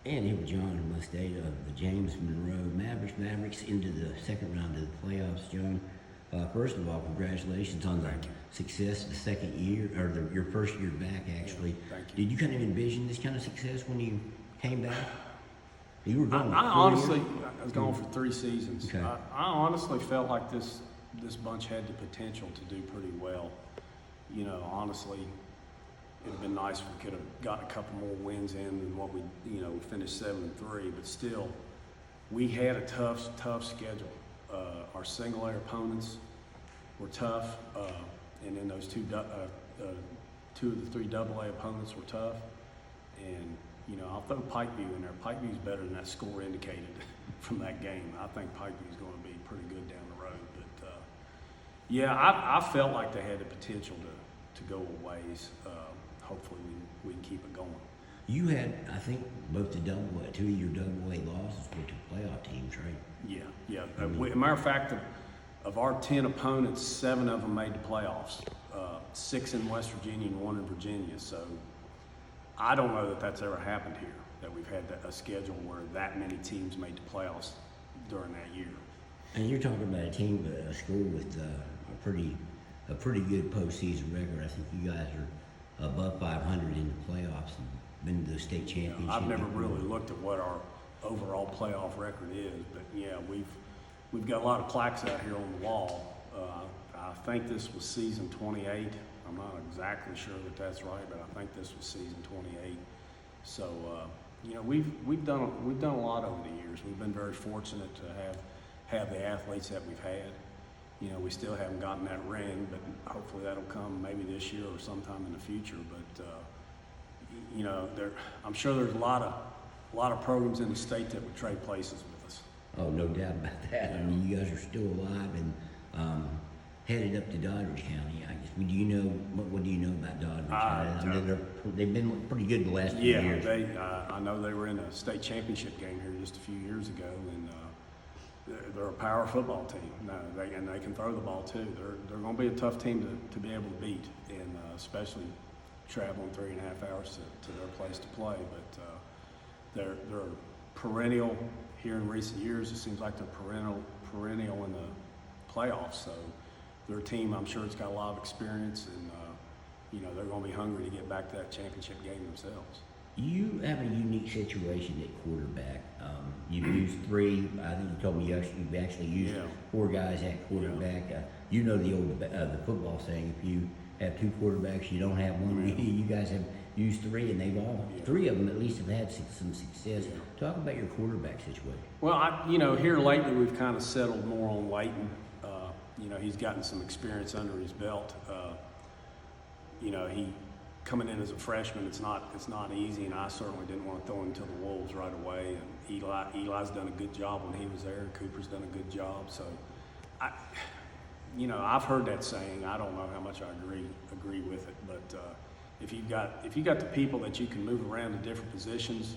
And here with John Mustain of the James Monroe Mavericks into the second round of the playoffs. John, first of all, congratulations on the success of the second year, or your first year back, actually. Yeah, thank you. Did you kind of envision this kind of success when you came back? You were gone. I honestly, I was gone for 3 seasons. Okay. I honestly felt like this bunch had the potential to do pretty well. You know, honestly, it'd have been nice if we could have got a couple more wins in than what we finished 7-3. But still, we had a tough schedule. Our single A opponents were tough, and then those two of the 3 double A opponents were tough. And you know, I'll throw Pikeview in there. Pikeview's better than that score indicated from that game. I think Pikeview's going to be pretty good down the road. But yeah, I felt like they had the potential to go a ways. Hopefully we can keep it going. You had, I think, both the two of your double A losses were to playoff teams, right? Yeah. As a matter of fact, of our 10 opponents, 7 of them made the playoffs. 6 in West Virginia and 1 in Virginia. So I don't know that that's ever happened here, that we've had a schedule where that many teams made the playoffs during that year. And you're talking about a team, a school with a pretty good postseason record. I think you guys are above 500 in the playoffs and been to the state championship. I've never really looked at what our overall playoff record is, but yeah, we've got a lot of plaques out here on the wall. I think this was season 28. I'm not exactly sure that that's right, but I think this was season 28. So you know, we've done a lot over the years. We've been very fortunate to have the athletes that we've had. You know, we still haven't gotten that ring, but hopefully that'll come maybe this year or sometime in the future. But you know, I'm sure there's a lot of programs in the state that would trade places with us. Oh, no doubt about that. Yeah. I mean, you guys are still alive and headed up to Doddridge County. I guess. Do you know what do you know about Doddridge County? I mean, they've been pretty good the last few years. Yeah, I know they were in a state championship game here just a few years ago, and they're a power football team. And they can throw the ball too. They're going to be a tough team to be able to beat, and especially traveling 3.5 hours to their place to play. But they're perennial here in recent years. It seems like they're perennial in the playoffs. So they're a team, I'm sure, it's got a lot of experience, and you know, they're going to be hungry to get back to that championship game themselves. You have a unique situation at quarterback. You've used 3. I think you told me you've actually used 4 guys at quarterback. You know the old the football saying: if you have 2 quarterbacks, you don't have one. You guys have used 3, and they've all 3 of them at least have had some success. Talk about your quarterback situation. Well, you know, here lately we've kind of settled more on Leighton. You know, he's gotten some experience under his belt. You know, he coming in as a freshman, it's not easy, and I certainly didn't want to throw him to the wolves right away. And Eli's done a good job when he was there. Cooper's done a good job. So, you know, I've heard that saying. I don't know how much I agree with it, but if you've got the people that you can move around to different positions,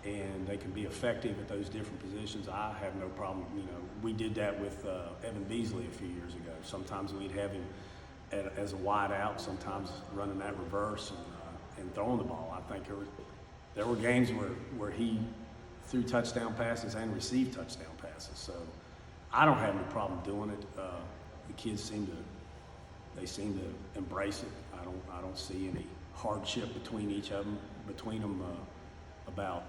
and they can be effective at those different positions, I have no problem. You know, we did that with Evan Beasley a few years ago. Sometimes we'd have him as a wide out, sometimes running that reverse and throwing the ball. I think there were games where he threw touchdown passes and received touchdown passes. So I don't have any problem doing it. The kids seem to embrace it. I don't see any hardship between them about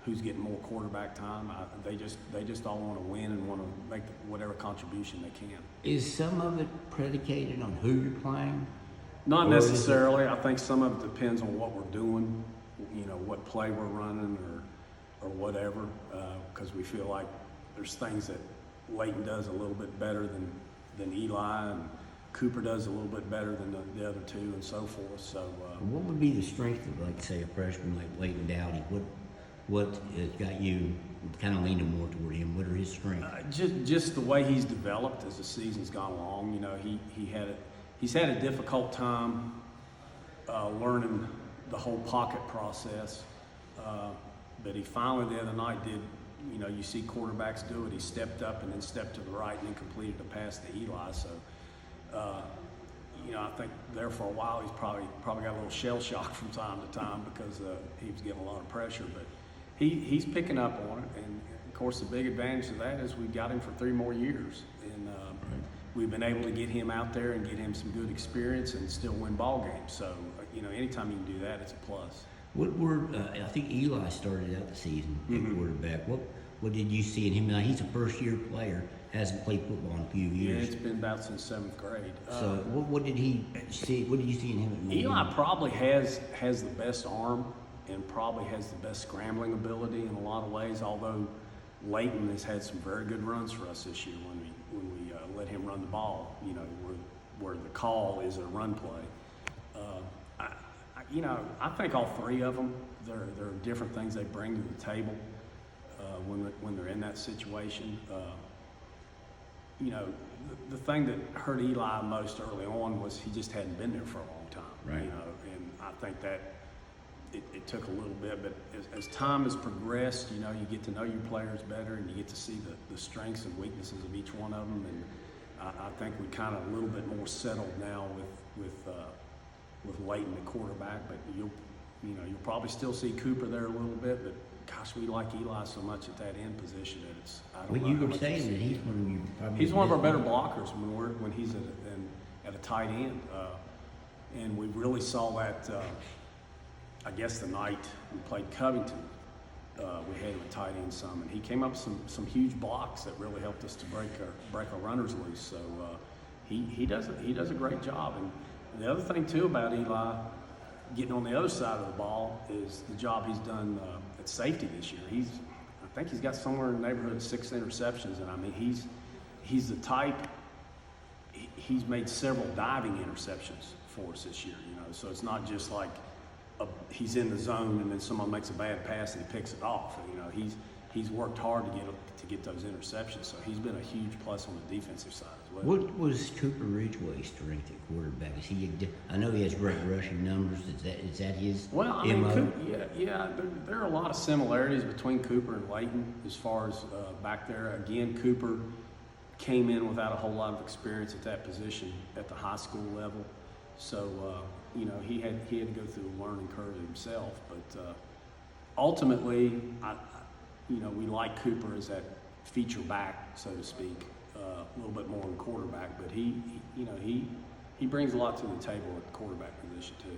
who's getting more quarterback time. They just all want to win and want to make whatever contribution they can. Is some of it predicated on who you're playing? Not necessarily. I think some of it depends on what we're doing, you know, what play we're running or whatever, because we feel like there's things that Leighton does a little bit better than Eli, and Cooper does a little bit better than the other 2, and so forth. So what would be the strength of, like, say, a freshman like Leighton Dowdy? What has got you kind of leaning more toward him? What are his strengths? Just the way he's developed as the season's gone along. You know, he's had a difficult time learning the whole pocket process, but he finally the other night did. You know, you see quarterbacks do it. He stepped up and then stepped to the right and then completed a pass to Eli. So, you know, I think there for a while he's probably got a little shell shock from time to time because he was getting a lot of pressure. But he's picking up on it, and of course the big advantage of that is we've got him for 3 more years, and we've been able to get him out there and get him some good experience and still win ball games. So anytime you can do that, it's a plus. I think Eli started out the season at quarterback. What did you see in him? Now, he's a first-year player, hasn't played football in a few years. Yeah, it's been about since 7th grade. So what did he see? What did you see in him? Eli probably has the best arm and probably has the best scrambling ability in a lot of ways. Although Leighton has had some very good runs for us this year when we let him run the ball. Where the call is a run play. I think all 3 of them. There are different things they bring to the table when they're in that situation. The thing that hurt Eli most early on was he just hadn't been there for a long time. Right. And I think that it took a little bit, but as time has progressed, you get to know your players better, and you get to see the strengths and weaknesses of each one of them. And I think we kind of a little bit more settled now with Leighton at quarterback, but you'll probably still see Cooper there a little bit, but gosh, we like Eli so much at that end position that it's. I don't know. You were saying that he's one of you. He's one of our better blockers when he's at a tight end, and we really saw that. I guess the night we played Covington, we had him at tight end some, and he came up some huge blocks that really helped us to break our runners loose. So he does a great job. And the other thing too about Eli getting on the other side of the ball is the job he's done at safety this year. I think he's got somewhere in the neighborhood of 6 interceptions, and I mean he's the type. He's made several diving interceptions for us this year. So it's not just like he's in the zone and then someone makes a bad pass and he picks it off. He's worked hard to get those interceptions. So he's been a huge plus on the defensive side as well. What was Cooper Ridgway's strength at quarterback? Is he? I know he has great rushing numbers. Is that his? Well, I mean, there are a lot of similarities between Cooper and Leighton as far as back there. Again, Cooper came in without a whole lot of experience at that position at the high school level, so he had to go through a learning curve himself. But ultimately, we like Cooper as that feature back, so to speak, a little bit more than quarterback. But he brings a lot to the table at the quarterback position too.